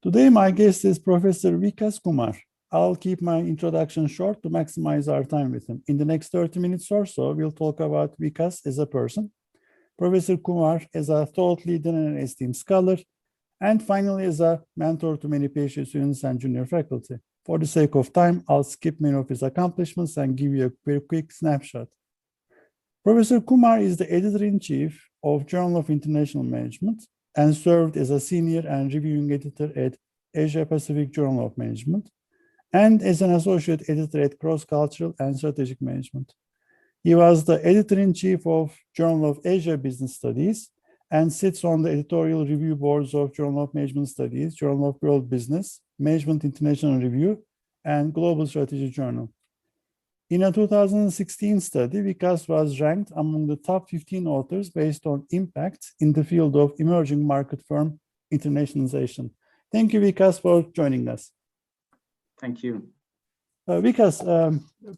Today, my guest is Professor Vikas Kumar. I'll keep my introduction short to maximize our time with him. In the next 30 minutes or so, we'll talk about Vikas as a person, Professor Kumar as a thought leader and an esteemed scholar, and finally as a mentor to many PhD students and junior faculty. For the sake of time, I'll skip many of his accomplishments and give you a very quick snapshot. Professor Kumar is the editor-in-chief of Journal of International Management and served as a senior and reviewing editor at Asia Pacific Journal of Management and as an associate editor at Cross Cultural and Strategic Management. He was the editor-in-chief of Journal of Asia Business Studies and sits on the editorial review boards of Journal of Management Studies, Journal of World Business, Management International Review, and Global Strategy Journal. In a 2016 study, Vikas was ranked among the top 15 authors based on impact in the field of emerging market firm internationalization. Thank you, Vikas, for joining us. Thank you. Vikas,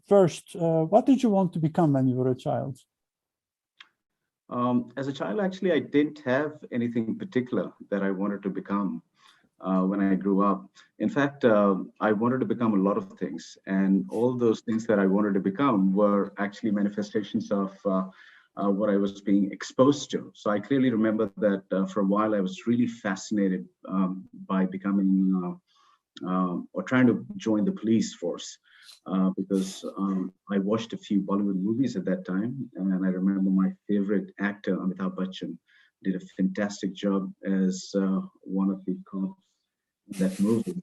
first, what did you want to become when you were a child? As a child, actually, I didn't have anything particular that I wanted to become when I grew up. In fact, I wanted to become a lot of things, and all those things that I wanted to become were actually manifestations of what I was being exposed to. So I clearly remember that for a while I was really fascinated by becoming or trying to join the police force because I watched a few Bollywood movies at that time, and I remember my favorite actor, Amitabh Bachchan, did a fantastic job as one of the cops in that movie.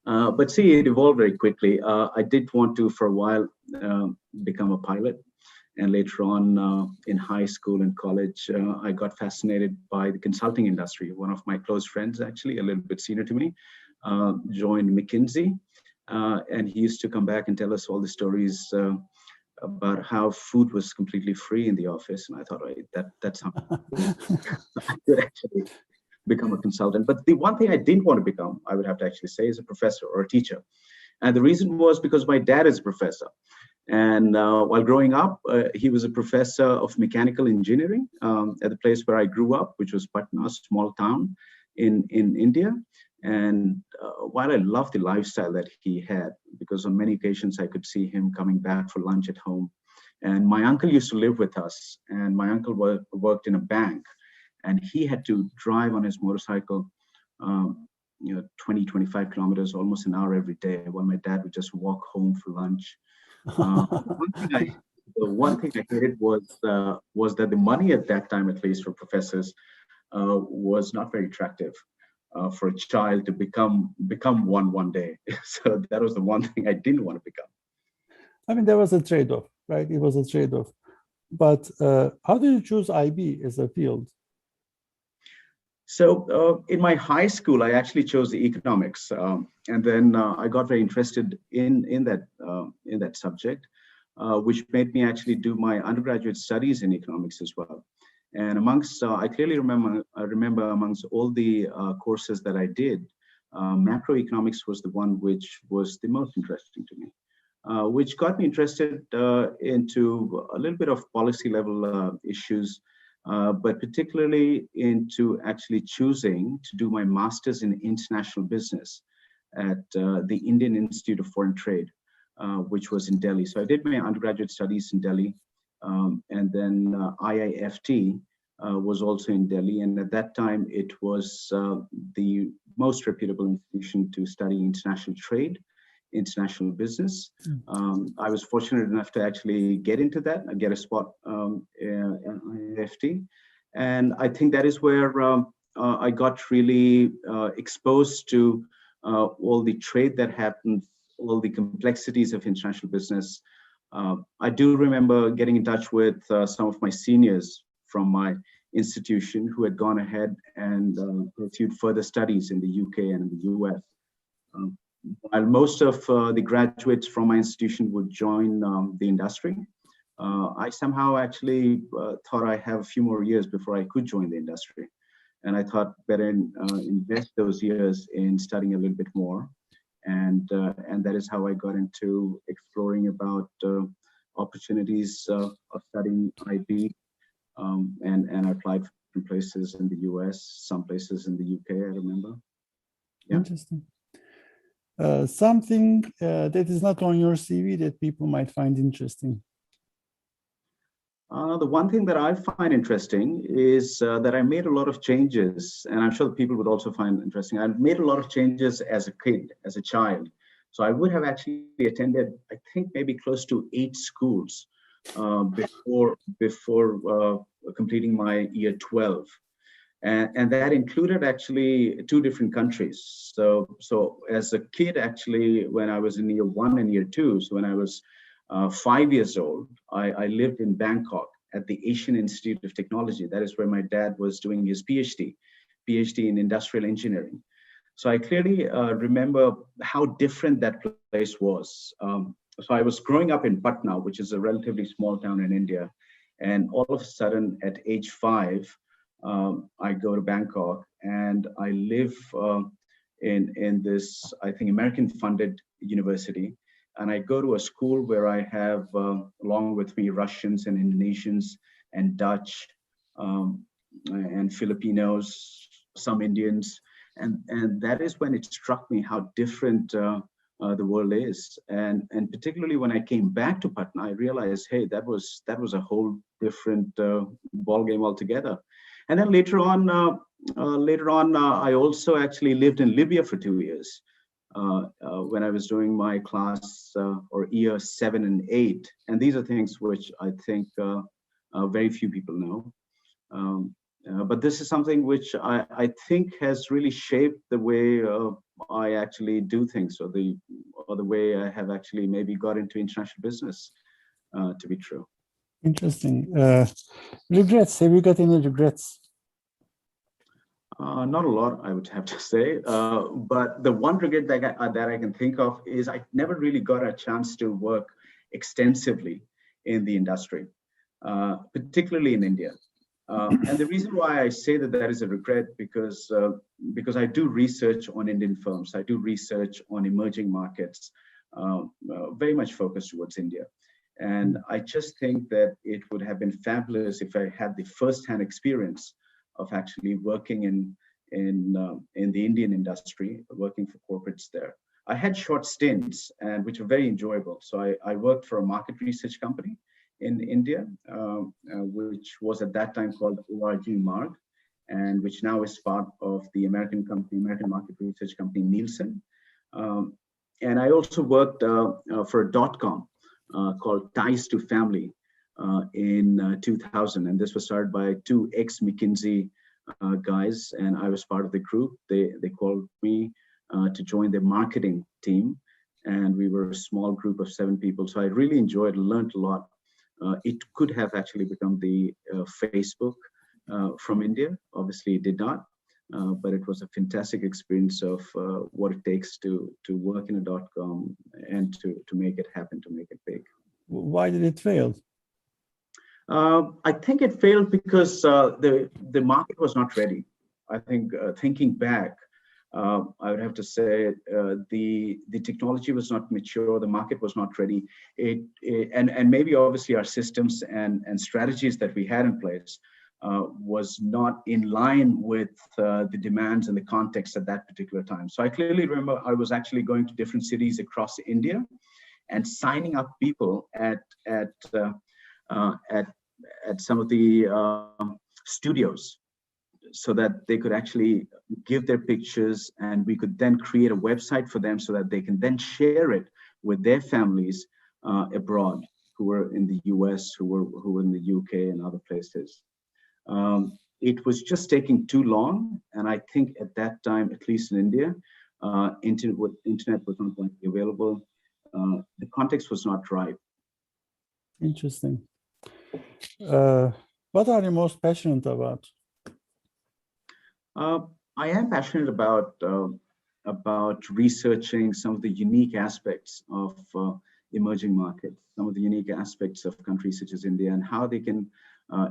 But see, it evolved very quickly. I did want to, for a while, become a pilot. And later on in high school and college, I got fascinated by the consulting industry. One of my close friends, actually, a little bit senior to me, joined McKinsey. And he used to come back and tell us all the stories about how food was completely free in the office. And I thought, that's how I could actually become a consultant. But the one thing I didn't want to become, I would have to actually say, is a professor or a teacher. And the reason was because my dad is a professor. And while growing up, he was a professor of mechanical engineering at the place where I grew up, which was Patna, a small town in India. And while I loved the lifestyle that he had, because on many occasions I could see him coming back for lunch at home. And my uncle used to live with us, and my uncle worked in a bank, and he had to drive on his motorcycle 20, 25 kilometers, almost an hour every day, while my dad would just walk home for lunch. The one thing I hated was that the money at that time, at least for professors, was not very attractive for a child to become one day. So that was the one thing I didn't want to become. I mean, there was a trade-off, right? It was a trade-off. But how did you choose IB as a field? So in my high school, I actually chose the economics, and then I got very interested in that subject, which made me actually do my undergraduate studies in economics as well. And amongst, I clearly remember amongst all the courses that I did, macroeconomics was the one which was the most interesting to me, which got me interested into a little bit of policy level issues. But particularly into actually choosing to do my master's in international business at the Indian Institute of Foreign Trade, which was in Delhi. So I did my undergraduate studies in Delhi, and then IIFT was also in Delhi. And at that time, it was the most reputable institution to study international trade, international business. I was fortunate enough to actually get into that and get a spot in IFT. And I think that is where I got really exposed to all the trade that happens, all the complexities of international business. I do remember getting in touch with some of my seniors from my institution who had gone ahead and pursued further studies in the UK and in the US. While most of the graduates from my institution would join the industry, I somehow actually thought I have a few more years before I could join the industry. And I thought better invest those years in studying a little bit more. And that is how I got into exploring about opportunities of studying IB. And I applied for places in the US, some places in the UK, I remember. Yeah. Interesting. Something that is not on your CV that people might find interesting. The one thing that I find interesting is that I made a lot of changes, and I'm sure the people would also find interesting. I made a lot of changes as a kid, as a child. So I would have actually attended, I think, maybe close to 8 schools before completing my year 12. And that included actually 2 different countries. So as a kid, actually, when I was in year 1 and year 2, so when I was 5 years old, I lived in Bangkok at the Asian Institute of Technology. That is where my dad was doing his PhD in industrial engineering. So I clearly remember how different that place was. So I was growing up in Patna, which is a relatively small town in India. And all of a sudden, at age 5, I go to Bangkok and I live in this, I think, American-funded university. And I go to a school where I have, along with me, Russians and Indonesians and Dutch and Filipinos, some Indians. And that is when it struck me how different the world is. And particularly when I came back to Patna, I realized, hey, that was a whole different ball game altogether. And then later on, I also actually lived in Libya for 2 years. When I was doing my class or year 7 and 8. And these are things which I think very few people know. But this is something which I think has really shaped the way I actually do things, or the way I have actually maybe got into international business to be true. Interesting. Regrets, have you got any regrets? Not a lot, I would have to say. But the one regret that I can think of is I never really got a chance to work extensively in the industry, particularly in India. And the reason why I say that is a regret because I do research on Indian firms. I do research on emerging markets, very much focused towards India. And I just think that it would have been fabulous if I had the first-hand experience of actually working in the Indian industry, working for corporates there. I had short stints, and which were very enjoyable. So I worked for a market research company in India, which was at that time called ORG Marg, and which now is part of the American market research company Nielsen. And I also worked for a .com called Ties to Family in 2000, and this was started by 2 ex-McKinsey guys, and I was part of the group. They called me to join their marketing team, and we were a small group of 7 people. So I really enjoyed, learned a lot. It could have actually become the Facebook from India. Obviously, it did not, but it was a fantastic experience of what it takes to work in a .com and to make it happen, to make it big. Why did it fail? I think it failed because the market was not ready. I think thinking back, I would have to say the technology was not mature, the market was not ready. And maybe obviously our systems and strategies that we had in place was not in line with the demands and the context at that particular time. So I clearly remember I was actually going to different cities across India and signing up people at some of the studios, so that they could actually give their pictures, and we could then create a website for them so that they can then share it with their families abroad, who were in the US, who were in the UK and other places. It was just taking too long, and I think at that time, at least in India, internet was not going to be available. The context was not right. Interesting. What are you most passionate about? I am passionate about researching some of the unique aspects of emerging markets, some of the unique aspects of countries such as India, and how they can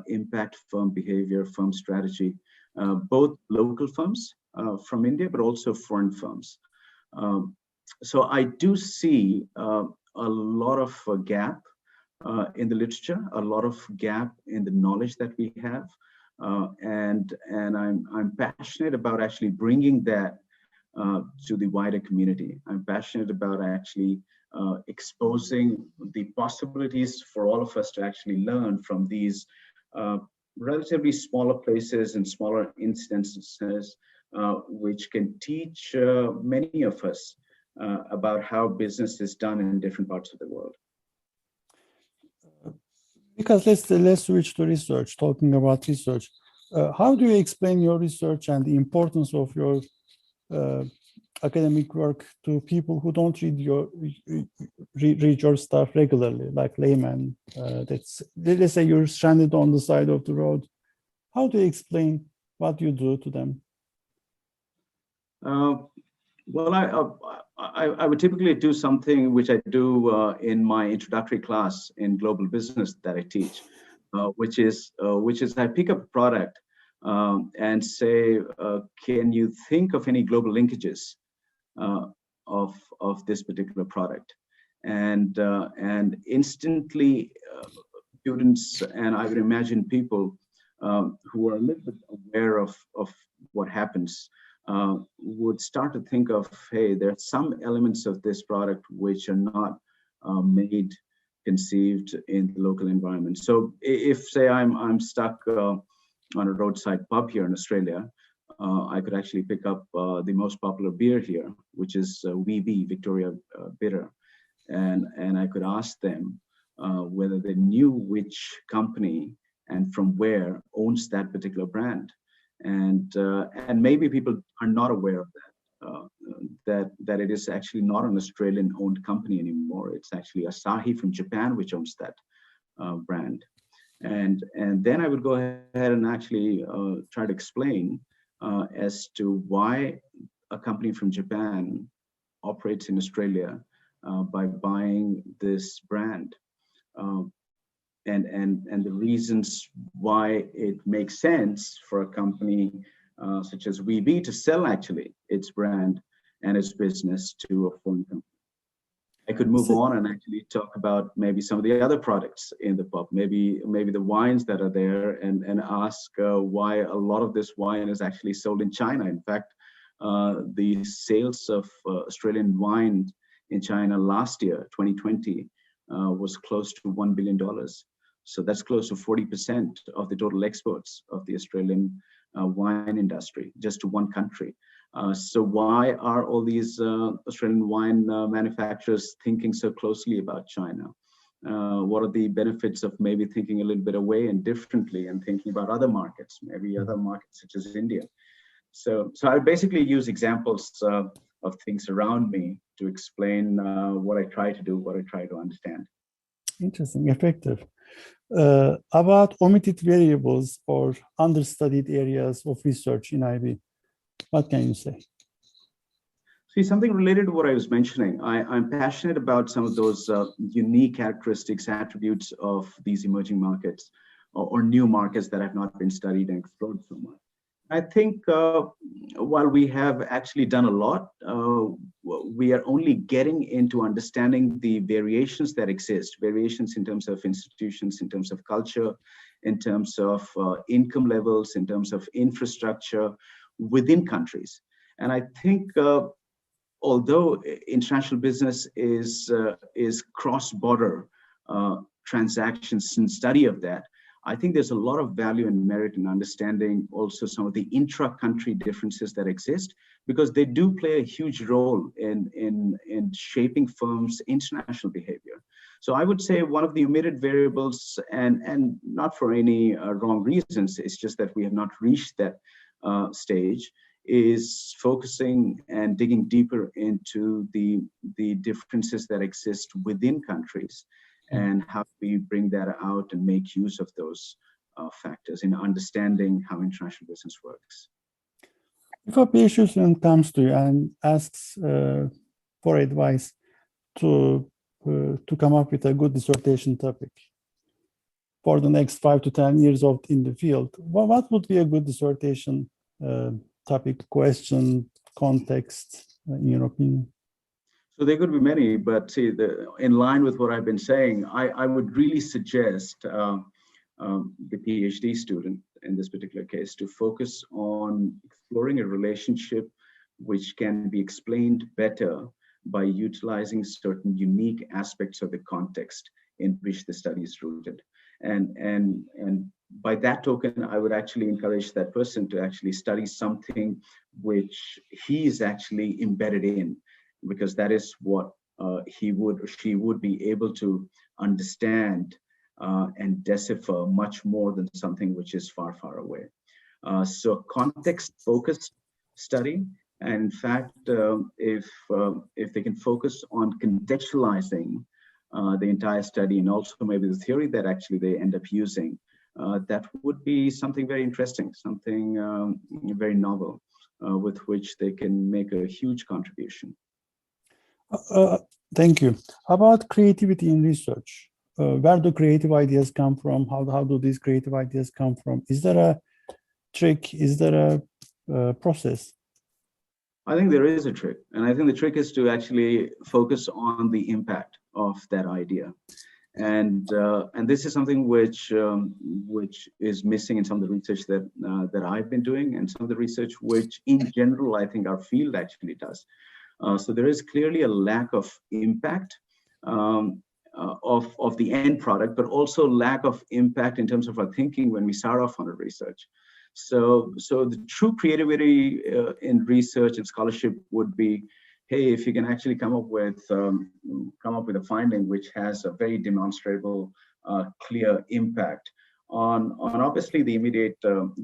impact firm behavior, firm strategy, both local firms from India, but also foreign firms. So I do see a lot of gap in the literature, a lot of gap in the knowledge that we have. And I'm passionate about actually bringing that to the wider community. I'm passionate about actually exposing the possibilities for all of us to actually learn from these relatively smaller places and smaller instances, which can teach many of us about how business is done in different parts of the world. Because let's switch to research. Talking about research, how do you explain your research and the importance of your academic work to people who don't read your stuff regularly, like laymen? Let's say you're stranded on the side of the road. How do you explain what you do to them? Well, I would typically do something which I do in my introductory class in global business that I teach, which is I pick up a product and say, can you think of any global linkages of this particular product? And instantly, students, and I would imagine people who are a little bit aware of what happens, would start to think of, hey, there are some elements of this product which are not conceived in the local environment. So if, say, I'm stuck on a roadside pub here in Australia, I could actually pick up the most popular beer here, which is VB, Victoria Bitter. And I could ask them whether they knew which company and from where owns that particular brand. And maybe people are not aware of that, that it is actually not an Australian-owned company anymore. It's actually Asahi from Japan, which owns that brand. And then I would go ahead and actually try to explain as to why a company from Japan operates in Australia by buying this brand. And the reasons why it makes sense for a company such as VB to sell actually its brand and its business to a foreign company. I could move on and actually talk about maybe some of the other products in the pub, maybe the wines that are there, and ask why a lot of this wine is actually sold in China. In fact, the sales of Australian wine in China last year, 2020, was close to $1 billion. So that's close to 40% of the total exports of the Australian wine industry, just to one country. So why are all these Australian wine manufacturers thinking so closely about China? What are the benefits of maybe thinking a little bit away and differently and thinking about other markets, maybe other markets such as India? So I basically use examples of things around me to explain what I try to do, what I try to understand. Interesting, effective. About omitted variables or understudied areas of research in IB, what can you say? See, something related to what I was mentioning. I'm passionate about some of those unique characteristics, attributes of these emerging markets or new markets that have not been studied and explored so much. I think while we have actually done a lot, we are only getting into understanding the variations that exist, variations in terms of institutions, in terms of culture, in terms of income levels, in terms of infrastructure within countries. And I think although international business is cross-border transactions and study of that, I think there's a lot of value and merit in understanding also some of the intra-country differences that exist, because they do play a huge role in shaping firms' international behavior. So I would say one of the omitted variables, and not for any wrong reasons, it's just that we have not reached that stage, is focusing and digging deeper into the differences that exist within countries, and how we bring that out and make use of those factors in understanding how international business works. If a PhD student comes to you and asks for advice to come up with a good dissertation topic for the next 5 to 10 years in the field, what would be a good dissertation topic, question, context, in your opinion? So there could be many, but see, in line with what I've been saying, I would really suggest the PhD student in this particular case to focus on exploring a relationship which can be explained better by utilizing certain unique aspects of the context in which the study is rooted. And by that token, I would actually encourage that person to actually study something which he is actually embedded in, because that is what he would or she would be able to understand and decipher much more than something which is far, far away. So context-focused study, and in fact, if they can focus on contextualizing the entire study and also maybe the theory that actually they end up using, that would be something very interesting, something very novel, with which they can make a huge contribution. Thank you. How about creativity in research? Where do creative ideas come from? How do these creative ideas come from? Is there a trick? Is there a process? I think there is a trick, and I think the trick is to actually focus on the impact of that idea, and this is something which is missing in some of the research that I've been doing, and some of the research which, in general, I think our field actually does. So there is clearly a lack of impact of the end product, but also lack of impact in terms of our thinking when we start off on a research. So the true creativity in research and scholarship would be, hey, if you can actually come up with a finding which has a very demonstrable, clear impact on obviously the immediate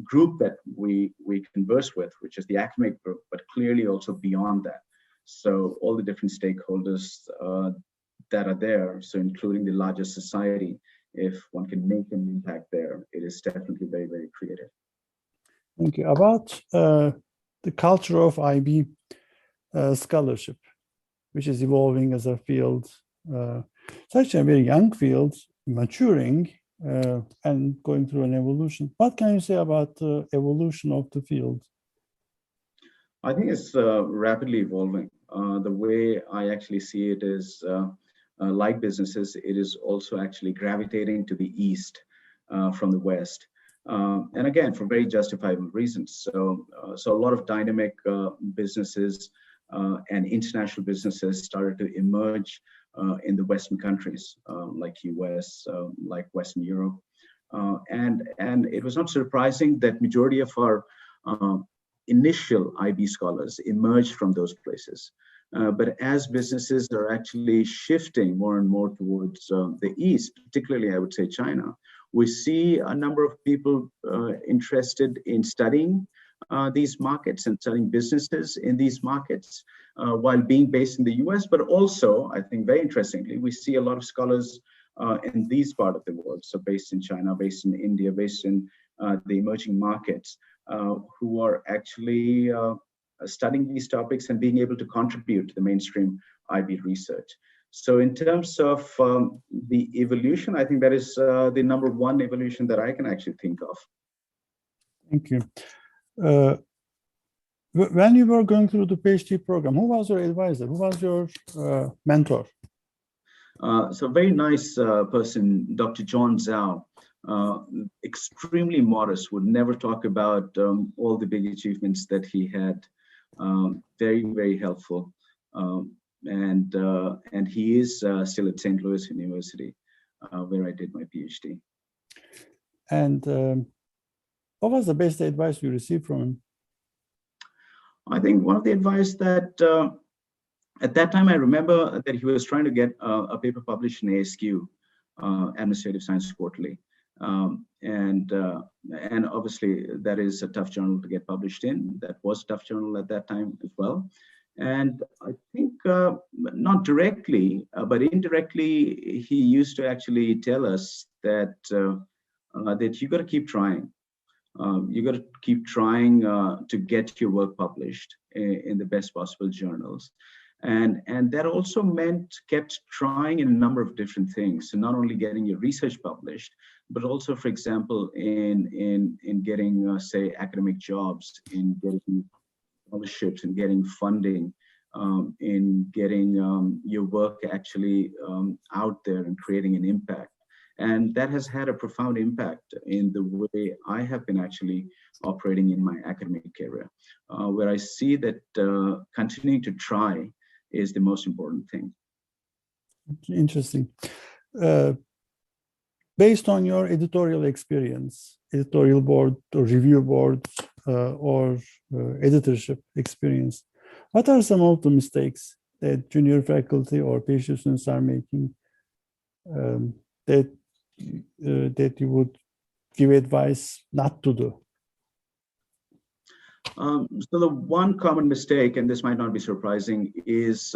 group that we converse with, which is the academic group, but clearly also beyond that. So all the different stakeholders that are there, so including the larger society, if one can make an impact there, it is definitely very, very creative. Thank you. About the culture of IB scholarship, which is evolving as a field, such a very young field, maturing and going through an evolution. What can you say about the evolution of the field? I think it's rapidly evolving. The way I actually see it is, like businesses, it is also actually gravitating to the east from the west. And again, for very justifiable reasons. So a lot of dynamic businesses and international businesses started to emerge in the Western countries, like US, like Western Europe. And it was not surprising that majority of our initial IB scholars emerged from those places. But as businesses are actually shifting more and more towards the East, particularly I would say China, we see a number of people interested in studying these markets and studying businesses in these markets while being based in the US. But also, I think very interestingly, we see a lot of scholars in these part of the world, so based in China, based in India, based in the emerging markets, who are actually studying these topics and being able to contribute to the mainstream IB research. So in terms of the evolution, I think that is the number one evolution that I can actually think of. Thank you. When you were going through the PhD program, who was your advisor? Who was your mentor? So very nice person, Dr. John Zhao, extremely modest, would never talk about all the big achievements that he had. Very, very helpful. And he is still at St. Louis University, where I did my PhD. And what was the best advice you received from him? I think one of the advice that at that time, I remember that he was trying to get a paper published in ASQ, Administrative Science Quarterly. And obviously that is a tough journal to get published in. That was a tough journal at that time as well. And I think not directly, but indirectly, he used to actually tell us that that you got to keep trying. You got to keep trying to get your work published in the best possible journals. And that also meant kept trying in a number of different things. So not only getting your research published, but also, for example, in getting, say, academic jobs, in getting scholarships, and getting funding, in getting your work actually out there and creating an impact. And that has had a profound impact in the way I have been actually operating in my academic career, where I see that continuing to try is the most important thing. Interesting. Based on your editorial experience, editorial board or review board or editorship experience, what are some of the mistakes that junior faculty or PhD students are making that you would give advice not to do? So the one common mistake, and this might not be surprising, is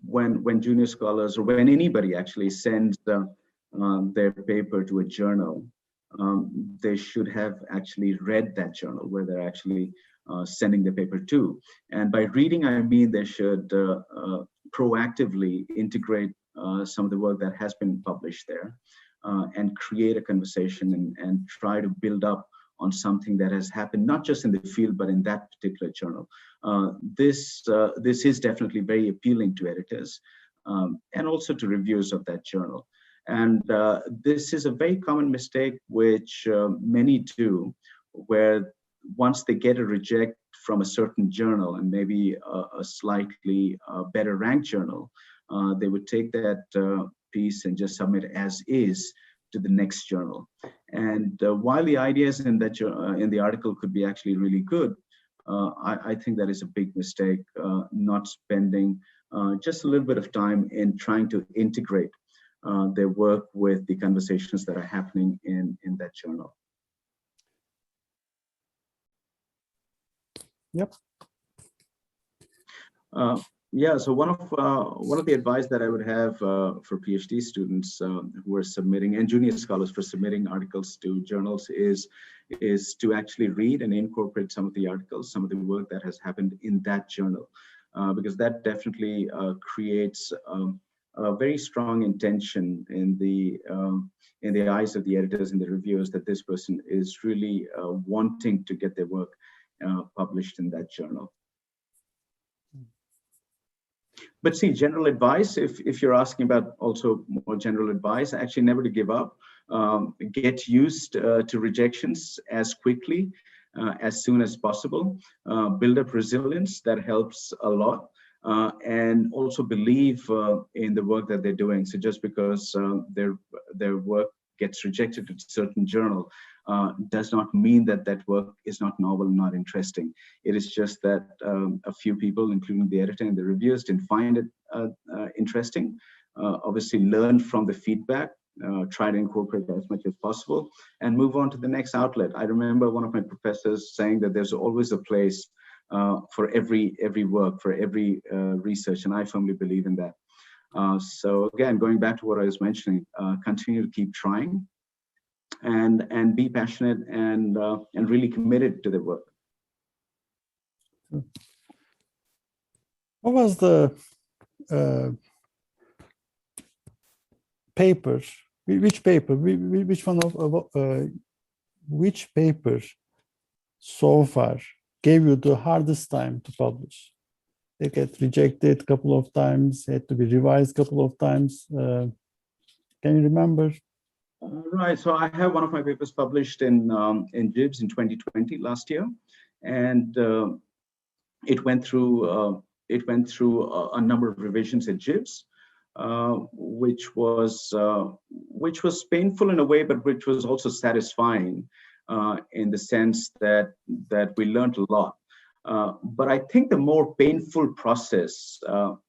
when junior scholars, or when anybody actually sends their paper to a journal, they should have actually read that journal where they're actually sending the paper to. And by reading, I mean they should proactively integrate some of the work that has been published there and create a conversation and try to build up on something that has happened, not just in the field, but in that particular journal. This is definitely very appealing to editors and also to reviewers of that journal. And this is a very common mistake which many do, where once they get a reject from a certain journal, and maybe a slightly better ranked journal, they would take that piece and just submit as is to the next journal. And while the ideas in that in the article could be actually really good, I think that is a big mistake, not spending just a little bit of time in trying to integrate their work with the conversations that are happening in that journal. Yep. Yeah, so one of the advice that I would have for PhD students who are submitting, and junior scholars for submitting articles to journals is to actually read and incorporate some of the articles, some of the work that has happened in that journal, because that definitely creates a very strong intention in the eyes of the editors and the reviewers that this person is really wanting to get their work published in that journal. But see, general advice, if you're asking about also more general advice, actually never to give up, get used to rejections as quickly, as soon as possible, build up resilience, that helps a lot, and also believe in the work that they're doing. So just because their work gets rejected to a certain journal does not mean that that work is not novel, not interesting. It is just that a few people, including the editor and the reviewers, didn't find it interesting. Obviously, learn from the feedback, try to incorporate as much as possible, and move on to the next outlet. I remember one of my professors saying that there's always a place for every work, for every research, and I firmly believe in that. So again, going back to what I was mentioning, continue to keep trying, and be passionate and really committed to the work. What was the paper? Which paper? Which one of which paper so far gave you the hardest time to publish? They get rejected a couple of times, had to be revised a couple of times. Can you remember? Right. So I have one of my papers published in JIBS in 2020, last year, and it went through a number of revisions at JIBS, which was painful in a way, but which was also satisfying in the sense that we learned a lot. But I think the more painful process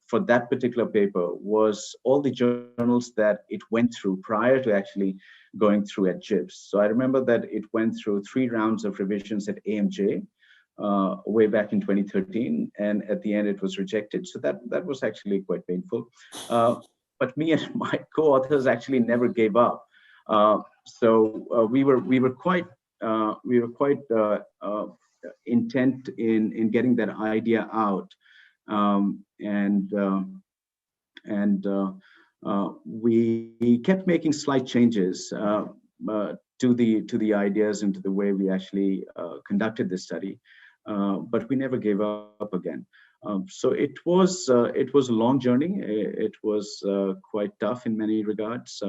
for that particular paper was all the journals that it went through prior to actually going through at JIBS. So I remember that it went through 3 rounds of revisions at AMJ way back in 2013, and at the end it was rejected. So that was actually quite painful. But me and my co-authors actually never gave up. So we were quite intent in getting that idea out, and we kept making slight changes to the ideas and to the way we actually conducted this study, but we never gave up again. So it was a long journey. It was quite tough in many regards,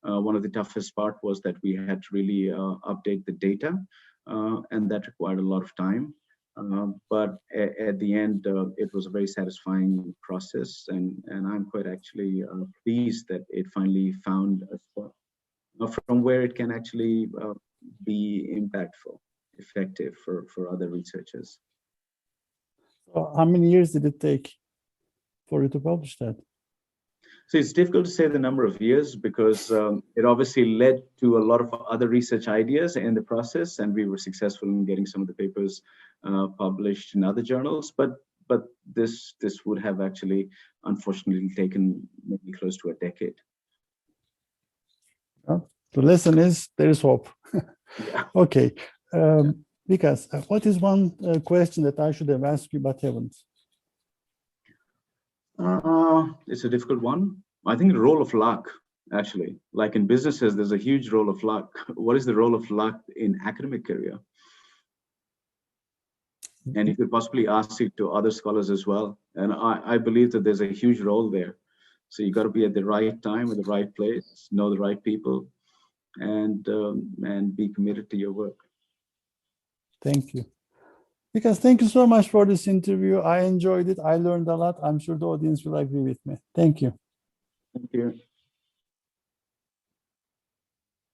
One of the toughest part was that we had to really update the data, and that required a lot of time. But at the end, it was a very satisfying process, and I'm quite actually pleased that it finally found a spot from where it can actually be impactful, effective for other researchers. So how many years did it take for you to publish that? So it's difficult to say the number of years because it obviously led to a lot of other research ideas in the process, and we were successful in getting some of the papers published in other journals. But this would have actually, unfortunately, taken maybe close to a decade. The lesson is there is hope. Yeah. Okay. Vikas, what is one question that I should have asked you but haven't? It's a difficult one. I think the role of luck, actually. Like in businesses, there's a huge role of luck. What is the role of luck in academic career? And you could possibly ask it to other scholars as well. And I believe that there's a huge role there. So you got to be at the right time, at the right place, know the right people, and be committed to your work. Thank you. Vikas, thank you so much for this interview. I enjoyed it. I learned a lot. I'm sure the audience will agree with me. Thank you. Thank you.